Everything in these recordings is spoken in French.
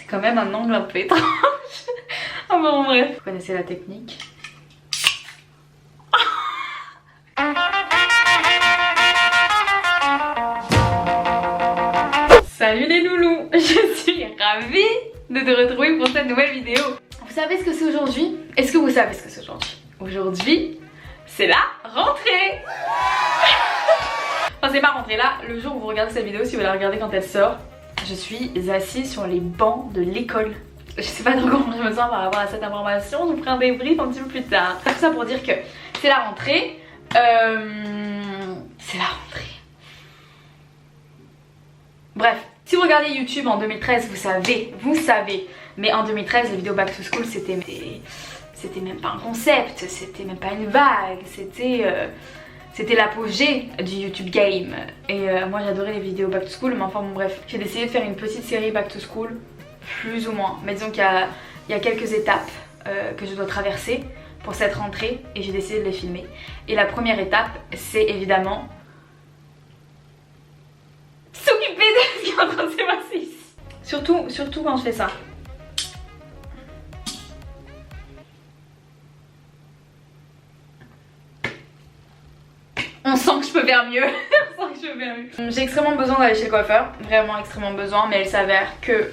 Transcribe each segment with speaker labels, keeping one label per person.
Speaker 1: quand même un angle un peu étrange. Ah bon bref. Vous connaissez la technique. Salut les loulous, je suis ravie de te retrouver pour cette nouvelle vidéo. Vous savez ce que c'est aujourd'hui? Est-ce que vous savez ce que c'est aujourd'hui? Aujourd'hui, c'est la rentrée. Enfin c'est pas rentrée là, le jour où vous regardez cette vidéo, si vous la regardez quand elle sort, je suis assise sur les bancs de l'école. Je sais pas trop comment je me sens par rapport à cette information, je vous ferai un débrief un petit peu plus tard. Tout ça pour dire que c'est la rentrée. C'est la rentrée. Bref, si vous regardez YouTube en 2013, vous savez. Mais en 2013, les vidéos Back to School, c'était même pas un concept, c'était même pas une vague, c'était l'apogée du YouTube game. Et moi j'adorais les vidéos Back to School, mais enfin bon bref. J'ai décidé de faire une petite série Back to School, plus ou moins. Mais disons qu'il y a quelques étapes que je dois traverser pour cette rentrée et j'ai décidé de les filmer. Et la première étape, c'est évidemment s'occuper de ce qui est en train de se passer ici. Surtout quand je fais ça. On sent que je peux faire mieux. J'ai extrêmement besoin d'aller chez le coiffeur, vraiment extrêmement besoin, mais il s'avère que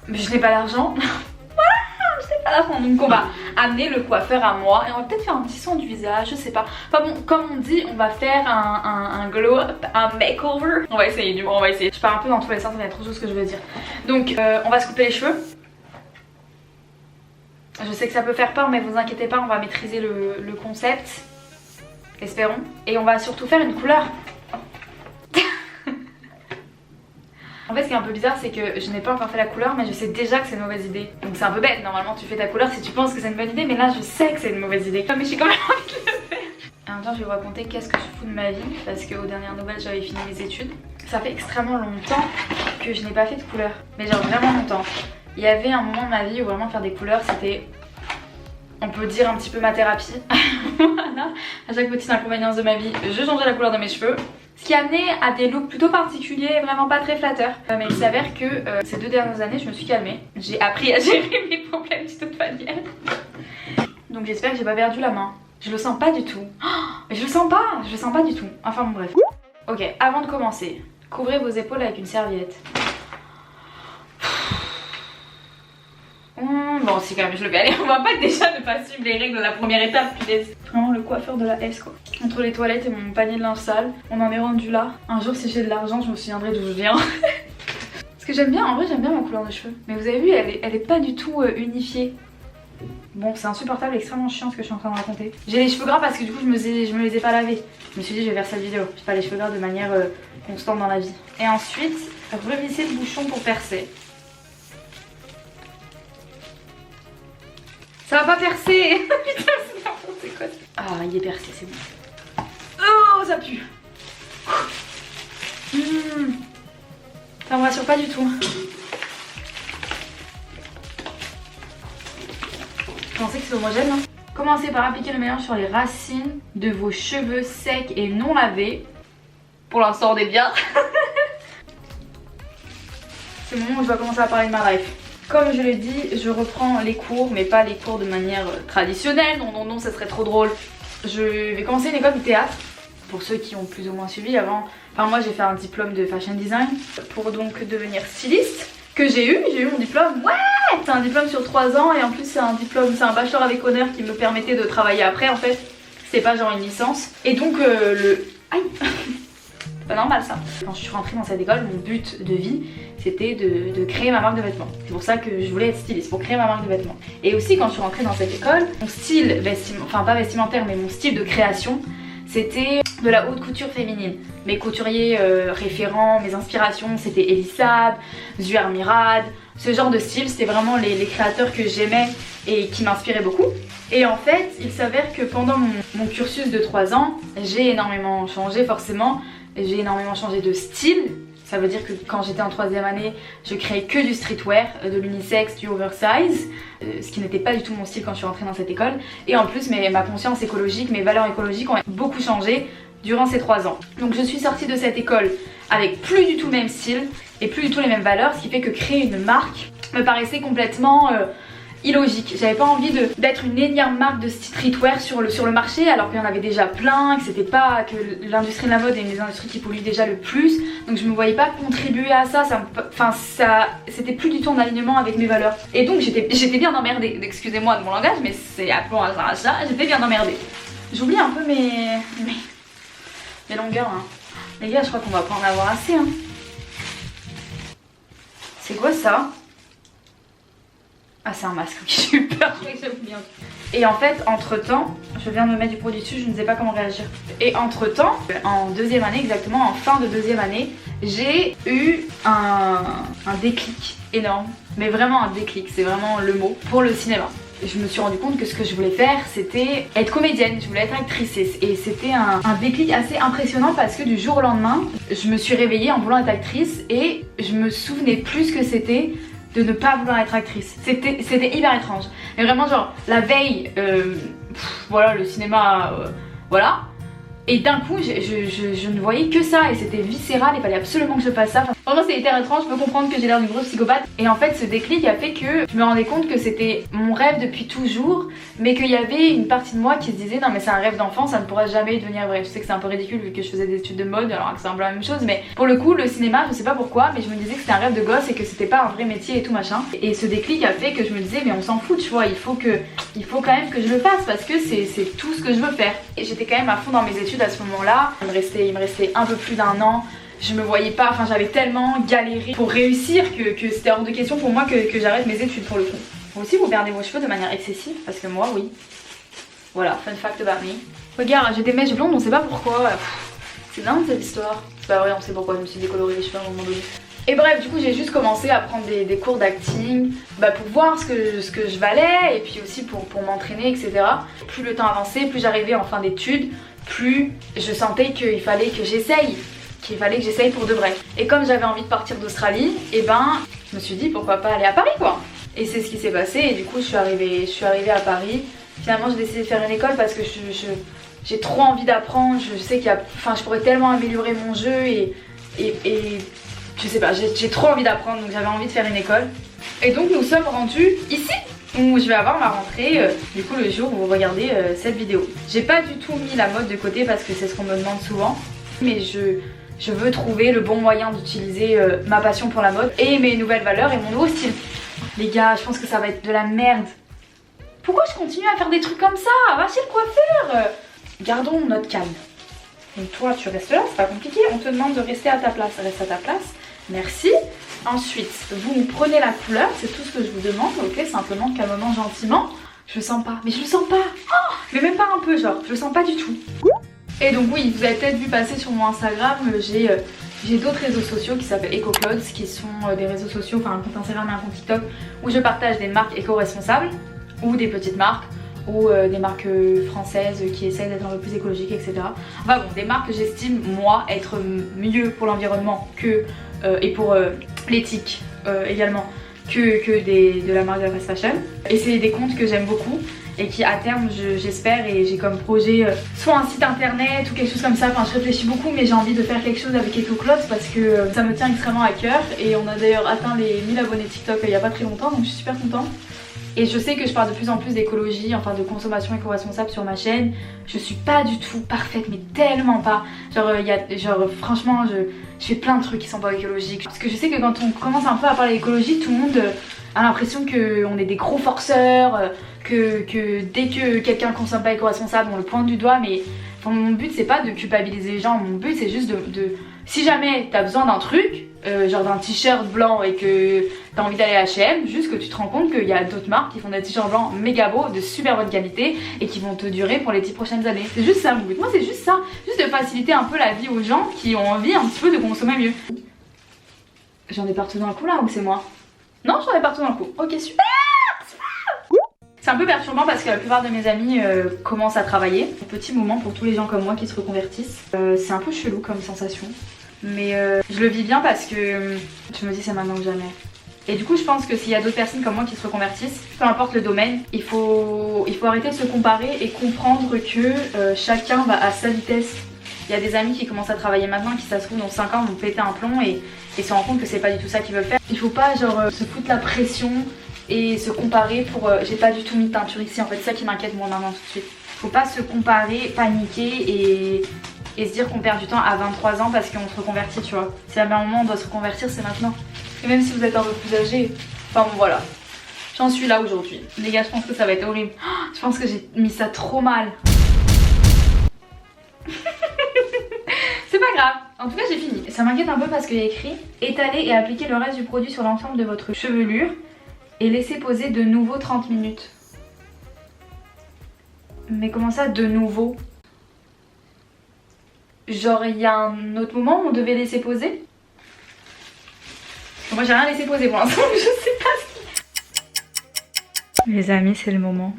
Speaker 1: je n'ai pas d'argent. Voilà, je n'ai pas d'argent, donc on va amener le coiffeur à moi et on va peut-être faire un petit soin du visage, je sais pas. Enfin bon, comme on dit, on va faire un glow up, un makeover. On va essayer, du moins on va essayer. Je pars un peu dans tous les sens, il y a trop de choses que je veux dire. Donc on va se couper les cheveux. Je sais que ça peut faire peur, mais vous inquiétez pas, on va maîtriser le concept. Espérons. Et on va surtout faire une couleur. En fait ce qui est un peu bizarre c'est que je n'ai pas encore fait la couleur mais je sais déjà que c'est une mauvaise idée. Donc c'est un peu bête, normalement tu fais ta couleur si tu penses que c'est une bonne idée, mais là je sais que c'est une mauvaise idée. Mais j'ai quand même envie de le faire. En même temps je vais vous raconter qu'est-ce que je fous de ma vie, parce qu'aux dernières nouvelles j'avais fini mes études. Ça fait extrêmement longtemps que je n'ai pas fait de couleur, mais genre vraiment longtemps. Il y avait un moment de ma vie où vraiment faire des couleurs c'était, on peut dire, un petit peu ma thérapie. Voilà, à chaque petite inconvénient de ma vie, je changeais la couleur de mes cheveux. Ce qui a amené à des looks plutôt particuliers, vraiment pas très flatteurs. Mais il s'avère que ces 2 dernières années, je me suis calmée. J'ai appris à gérer mes problèmes de toute manière. Donc j'espère que j'ai pas perdu la main. Je le sens pas du tout. Mais je le sens pas du tout. Enfin bon bref. Ok, avant de commencer, couvrez vos épaules avec une serviette. Bon si quand même je le vais aller, on va pas déjà ne pas suivre les règles de la première étape. Vraiment le coiffeur de la S quoi. Entre les toilettes et mon panier de linge sale, on en est rendu là. Un jour si j'ai de l'argent je me souviendrai d'où je viens. Ce que j'aime bien, en vrai j'aime bien ma couleur de cheveux. Mais vous avez vu elle est pas du tout unifiée. Bon c'est insupportable, extrêmement chiant ce que je suis en train de raconter. J'ai les cheveux gras parce que du coup je me les ai pas lavés. Je me suis dit je vais faire cette vidéo, j'ai pas les cheveux gras de manière constante dans la vie. Et ensuite revissez le bouchon pour percer. Ça va pas percer. Putain c'est n'importe quoi. Ah il est percé, c'est bon. Oh ça pue. Ça me rassure pas du tout. Vous pensez que c'est homogène hein? Commencez par appliquer le mélange sur les racines de vos cheveux secs et non lavés. Pour l'instant on est bien. C'est le moment où je dois commencer à parler de ma life. Comme je l'ai dit, je reprends les cours, mais pas les cours de manière traditionnelle. Non, ça serait trop drôle. Je vais commencer une école de théâtre, pour ceux qui ont plus ou moins suivi avant. Enfin moi j'ai fait un diplôme de fashion design, pour donc devenir styliste, que j'ai eu mon diplôme. Ouais, c'est un diplôme sur 3 ans, et en plus c'est un bachelor avec honneur qui me permettait de travailler après en fait. C'était pas genre une licence. Et donc Aïe. Pas normal ça. Quand je suis rentrée dans cette école, mon but de vie c'était de créer ma marque de vêtements. C'est pour ça que je voulais être styliste, pour créer ma marque de vêtements. Et aussi quand je suis rentrée dans cette école, mon style vestimentaire, enfin pas vestimentaire mais mon style de création, c'était de la haute couture féminine. Mes couturiers référents, mes inspirations c'était Elisab, Zuer Mirad, ce genre de style, c'était vraiment les créateurs que j'aimais et qui m'inspiraient beaucoup. Et en fait, il s'avère que pendant mon cursus de 3 ans, j'ai énormément changé forcément. J'ai énormément changé de style. Ça veut dire que quand j'étais en 3e année, je créais que du streetwear, de l'unisex, du oversize, ce qui n'était pas du tout mon style quand je suis rentrée dans cette école. Et en plus, ma conscience écologique, mes valeurs écologiques ont beaucoup changé durant ces 3 ans. Donc je suis sortie de cette école avec plus du tout le même style et plus du tout les mêmes valeurs, ce qui fait que créer une marque, me paraissait complètement illogique. J'avais pas envie d'être une énième marque de streetwear sur le marché alors qu'il y en avait déjà plein, que c'était pas que l'industrie de la mode est une des industries qui pollue déjà le plus, donc je me voyais pas contribuer à ça, c'était plus du tout en alignement avec mes valeurs. Et donc j'étais bien emmerdée, excusez-moi de mon langage, mais c'est appelons à ça, j'étais bien emmerdée. J'oublie un peu mes longueurs hein. Les gars, je crois qu'on va pas en avoir assez hein. C'est quoi ça? Ah c'est un masque, ok, j'ai eu peur, je crois que j'ai oublié un truc. Et en fait, entre temps, je viens de me mettre du produit dessus, je ne sais pas comment réagir. Et entre temps, en deuxième année exactement, en fin de deuxième année, j'ai eu un déclic énorme. Mais vraiment un déclic, c'est vraiment le mot, pour le cinéma. Je me suis rendu compte que ce que je voulais faire c'était être comédienne, je voulais être actrice et c'était un déclic assez impressionnant parce que du jour au lendemain, je me suis réveillée en voulant être actrice et je me souvenais plus ce que c'était de ne pas vouloir être actrice. C'était hyper étrange. Mais vraiment genre la veille, voilà le cinéma, voilà. Et d'un coup je ne voyais que ça et c'était viscéral, il fallait absolument que je fasse ça. Vraiment c'est hyper étrange, je peux comprendre que j'ai l'air d'une grosse psychopathe. Et en fait ce déclic a fait que je me rendais compte que c'était mon rêve depuis toujours, mais qu'il y avait une partie de moi qui se disait non mais c'est un rêve d'enfant, ça ne pourra jamais devenir vrai. Je sais que c'est un peu ridicule vu que je faisais des études de mode alors que c'est un peu la même chose, mais pour le coup le cinéma je sais pas pourquoi, mais je me disais que c'était un rêve de gosse et que c'était pas un vrai métier et tout machin. Et ce déclic a fait que je me disais mais on s'en fout tu vois, il faut quand même que je le fasse parce que c'est tout ce que je veux faire. Et j'étais quand même à fond dans mes études à ce moment-là, il me restait un peu plus d'un an. Je me voyais pas, enfin j'avais tellement galéré pour réussir que c'était hors de question pour moi que j'arrête mes études pour le coup. Vous aussi vous perdez vos cheveux de manière excessive parce que moi oui. Voilà, fun fact about me. Regarde, j'ai des mèches blondes, on sait pas pourquoi. C'est dingue cette histoire. C'est pas vrai, on sait pourquoi je me suis décolorée les cheveux à un moment donné. Et bref, du coup j'ai juste commencé à prendre des cours d'acting pour voir ce que je valais et puis aussi pour m'entraîner etc. Plus le temps avançait, plus j'arrivais en fin d'études, plus je sentais qu'il fallait que j'essaye. Qu'il fallait que j'essaye pour de vrai. Et comme j'avais envie de partir d'Australie, et je me suis dit pourquoi pas aller à Paris quoi. Et c'est ce qui s'est passé et du coup je suis arrivée à Paris. Finalement j'ai décidé de faire une école parce que j'ai trop envie d'apprendre. Je sais je pourrais tellement améliorer mon jeu et je sais pas, j'ai trop envie d'apprendre donc j'avais envie de faire une école. Et donc nous sommes rendus ici où je vais avoir ma rentrée du coup le jour où vous regardez cette vidéo. J'ai pas du tout mis la mode de côté parce que c'est ce qu'on me demande souvent. Mais je veux trouver le bon moyen d'utiliser ma passion pour la mode et mes nouvelles valeurs et mon nouveau style. Les gars, je pense que ça va être de la merde. Pourquoi je continue à faire des trucs comme ça? Va chez le coiffeur. Gardons notre calme. Donc toi, tu restes là, c'est pas compliqué. On te demande de rester à ta place. Reste à ta place. Merci. Ensuite, vous prenez la couleur, c'est tout ce que je vous demande. Ok, simplement, calmement, gentiment. Je le sens pas. Mais je le sens pas. Oh, mais même pas un peu, genre. Je le sens pas du tout. Et donc oui, vous avez peut-être vu passer sur mon Instagram, j'ai d'autres réseaux sociaux qui s'appellent EcoClothes, qui sont des réseaux sociaux, enfin un compte Instagram et un compte TikTok où je partage des marques éco-responsables ou des petites marques ou des marques françaises qui essayent d'être un peu plus écologiques, etc. Enfin bon, des marques que j'estime moi être mieux pour l'environnement que et pour l'éthique également que de la marque de la fast fashion. Et c'est des comptes que j'aime beaucoup et qui à terme j'espère et j'ai comme projet soit un site internet ou quelque chose comme ça, enfin je réfléchis beaucoup mais j'ai envie de faire quelque chose avec EcoClothes parce que ça me tient extrêmement à cœur et on a d'ailleurs atteint les 1000 abonnés TikTok il y a pas très longtemps donc je suis super contente. Et je sais que je parle de plus en plus d'écologie, enfin de consommation éco-responsable sur ma chaîne. Je suis pas du tout parfaite, mais tellement pas. Franchement, je fais plein de trucs qui sont pas écologiques. Parce que je sais que quand on commence un peu à parler d'écologie, tout le monde a l'impression qu'on est des gros forceurs, que dès que quelqu'un consomme pas éco-responsable, on le pointe du doigt. Mais enfin, mon but c'est pas de culpabiliser les gens, mon but c'est juste de si jamais t'as besoin d'un truc, genre d'un t-shirt blanc et que t'as envie d'aller à H&M, juste que tu te rends compte qu'il y a d'autres marques qui font des t-shirts blancs méga beaux, de super bonne qualité et qui vont te durer pour les 10 prochaines années. C'est juste ça mon but, moi c'est juste ça, juste de faciliter un peu la vie aux gens qui ont envie un petit peu de consommer mieux. J'en ai partout dans le cou là ou c'est moi? Non, j'en ai partout dans le cou. Ok, super. C'est un peu perturbant parce que la plupart de mes amis commencent à travailler. Petit moment pour tous les gens comme moi qui se reconvertissent. C'est un peu chelou comme sensation. Mais je le vis bien parce que je me dis c'est maintenant ou jamais. Et du coup je pense que s'il y a d'autres personnes comme moi qui se reconvertissent, peu importe le domaine, il faut arrêter de se comparer et comprendre que chacun va à sa vitesse Il y a des amis qui commencent à travailler maintenant qui ça se trouve dans 5 ans vont péter un plomb et se rendent compte que c'est pas du tout ça qu'ils veulent faire. Il faut pas genre se foutre la pression et se comparer pour... j'ai pas du tout mis de teinture ici en fait, c'est ça qui m'inquiète moi maintenant tout de suite. Faut pas se comparer, paniquer et se dire qu'on perd du temps à 23 ans parce qu'on se reconvertit, tu vois. Si à un moment on doit se reconvertir, c'est maintenant. Et même si vous êtes un peu plus âgé, enfin bon voilà. J'en suis là aujourd'hui. Les gars, je pense que ça va être horrible. Je pense que j'ai mis ça trop mal. C'est pas grave. En tout cas, j'ai fini. Ça m'inquiète un peu parce qu'il y a écrit étaler et appliquer le reste du produit sur l'ensemble de votre chevelure et laisser poser de nouveau 30 minutes. Mais comment ça, de nouveau? Genre, il y a un autre moment où on devait laisser poser? Moi, j'ai rien laissé poser pour l'instant, je sais pas ce qui... Les amis, c'est le moment.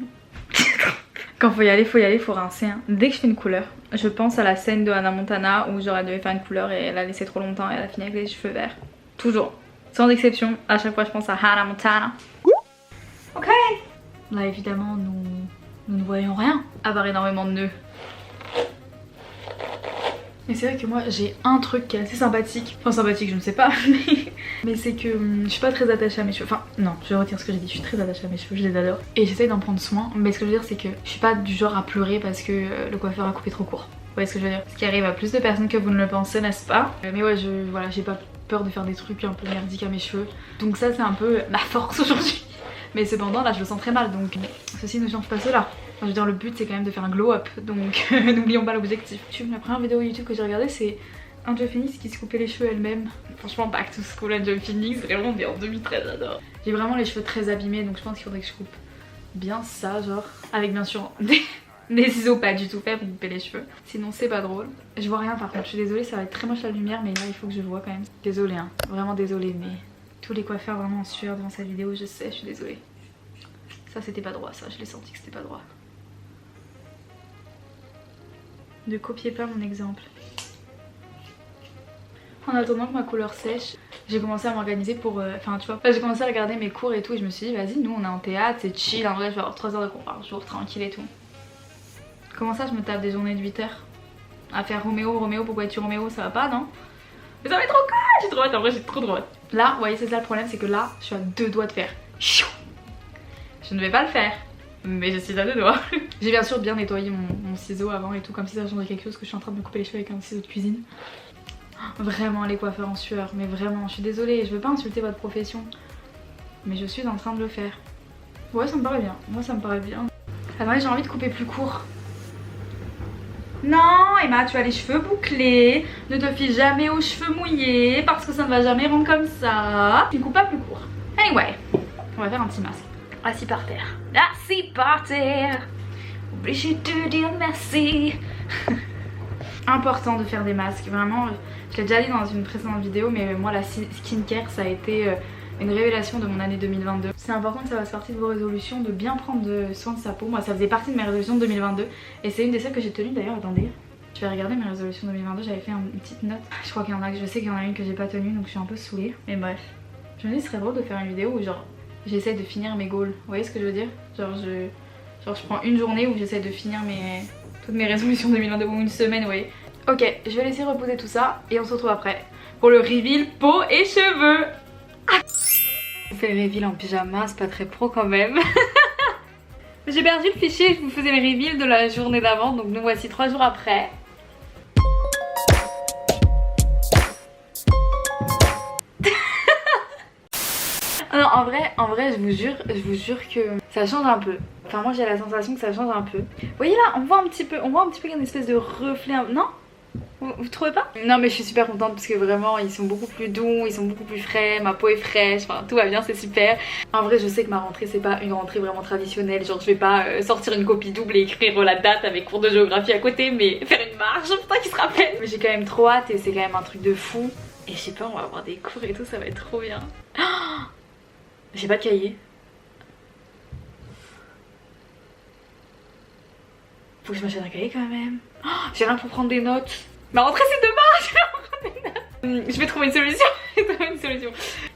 Speaker 1: Quand faut y aller, faut rincer. Hein. Dès que je fais une couleur, je pense à la scène de Hannah Montana où j'aurais dû faire une couleur et elle a laissé trop longtemps et elle a fini avec les cheveux verts. Toujours. Sans exception, à chaque fois je pense à Hannah Montana. Ok. Là évidemment nous ne voyons rien, à part énormément de nœuds. Mais c'est vrai que moi j'ai un truc qui est assez sympathique. Enfin sympathique je ne sais pas mais c'est que je suis pas très attachée à mes cheveux. Enfin non, je retire ce que j'ai dit, je suis très attachée à mes cheveux, je les adore. Et j'essaye d'en prendre soin. Mais ce que je veux dire c'est que je suis pas du genre à pleurer parce que le coiffeur a coupé trop court. Vous voyez ce que je veux dire? Ce qui arrive à plus de personnes que vous ne le pensez, n'est-ce pas? Mais ouais, voilà, j'ai pas peur de faire des trucs un peu merdiques à mes cheveux. Donc ça c'est un peu ma force aujourd'hui. Mais cependant là je le sens très mal donc ceci ne change pas cela. Enfin, je veux dire le but c'est quand même de faire un glow up donc n'oublions pas l'objectif. La première vidéo YouTube que j'ai regardée c'est Angel Phoenix qui se coupait les cheveux elle-même. Franchement back to school Angel Phoenix, vraiment bien en 2013 j'adore. J'ai vraiment les cheveux très abîmés donc je pense qu'il faudrait que je coupe bien ça genre. Avec bien sûr des ciseaux pas du tout faits pour couper les cheveux. Sinon c'est pas drôle. Je vois rien par contre, je suis désolée ça va être très moche la lumière mais là il faut que je vois quand même. Désolée hein, vraiment désolée mais... Tous les coiffeurs vraiment en sueur devant cette vidéo, je sais, je suis désolée. Ça c'était pas droit, ça, je l'ai senti que c'était pas droit. Ne copiez pas mon exemple. En attendant que ma couleur sèche, j'ai commencé à m'organiser pour... Enfin tu vois, j'ai commencé à regarder mes cours et tout et je me suis dit vas-y, nous on est en théâtre, c'est chill, en vrai je vais avoir 3 heures de cours par jour, tranquille et tout. Comment ça je me tape des journées de 8 heures à faire Roméo, pourquoi es-tu Roméo, ça va pas non? Mais ça va être trop cool, j'ai trop hâte, en vrai j'ai trop hâte. Là, vous voyez c'est ça le problème, c'est que là je suis à 2 doigts de faire. Je ne vais pas le faire, mais je suis à 2 doigts. J'ai bien sûr bien nettoyé mon ciseau avant et tout, comme si ça changeait quelque chose, que je suis en train de me couper les cheveux avec un ciseau de cuisine. Vraiment les coiffeurs en sueur, mais vraiment, je suis désolée, je veux pas insulter votre profession, mais je suis en train de le faire. Ouais ça me paraît bien, moi ça me paraît bien. Attendez, j'ai envie de couper plus court. Non Emma, tu as les cheveux bouclés, ne te fie jamais aux cheveux mouillés parce que ça ne va jamais rendre comme ça. Tu ne coupes pas plus court. Anyway, on va faire un petit masque. Assis par terre. Assis par terre. Obligé de dire merci. Important de faire des masques, vraiment. Je l'ai déjà dit dans une précédente vidéo, mais moi la skincare ça a été une révélation de mon année 2022. C'est important que ça fasse partie de vos résolutions, de bien prendre soin de sa peau. Moi ça faisait partie de mes résolutions de 2022 et c'est une des seules que j'ai tenues d'ailleurs. Attendez, je vais regarder mes résolutions 2022, j'avais fait une petite note. Je crois qu'il y en a, je sais qu'il y en a une que j'ai pas tenue donc je suis un peu saoulée. Mais bref, je me dis ce serait drôle de faire une vidéo où genre j'essaie de finir mes goals. Vous voyez ce que je veux dire? Genre je prends une journée où j'essaie de finir toutes mes résolutions 2022 ou une semaine, vous voyez. Ok, je vais laisser reposer tout ça et on se retrouve après pour le reveal peau et cheveux. Je vous fais le reveal en pyjama, c'est pas très pro quand même. J'ai perdu le fichier, je vous faisais le reveal de la journée d'avant, donc nous voici 3 jours après. Non, en vrai, je vous jure que ça change un peu. Enfin moi j'ai la sensation que ça change un peu. Vous voyez là, on voit un petit peu qu'il y a une espèce de reflet. Non? Vous trouvez pas? Non mais je suis super contente parce que vraiment ils sont beaucoup plus doux, ils sont beaucoup plus frais, ma peau est fraîche, enfin tout va bien, c'est super. En vrai je sais que ma rentrée c'est pas une rentrée vraiment traditionnelle, genre je vais pas sortir une copie double et écrire la date avec cours de géographie à côté, mais faire une marche, putain qui se rappelle. Mais j'ai quand même trop hâte et c'est quand même un truc de fou. Et je sais pas, on va avoir des cours et tout, ça va être trop bien. Oh, j'ai pas de cahier. Faut que je m'achète un cahier quand même. Oh, j'ai rien pour prendre des notes. Ma rentrée c'est demain, je vais prendre des notes. Je vais trouver une solution. Je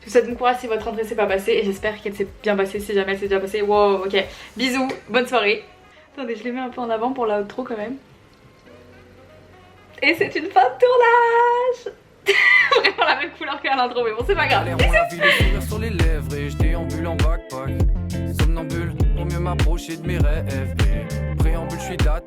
Speaker 1: vous souhaite bon courage si votre rentrée s'est pas passée et j'espère qu'elle s'est bien passée si jamais elle s'est déjà passée. Wow, ok. Bisous, bonne soirée. Attendez, je les mets un peu en avant pour la outro quand même. Et c'est une fin de tournage. Vraiment la même couleur qu'à l'intro, mais bon c'est pas grave.
Speaker 2: Allez, on la vie, le sourire sur les lèvres et je déambule en backpack. Somnambule pour mieux m'approcher de mes rêves. Préambule, je suis là.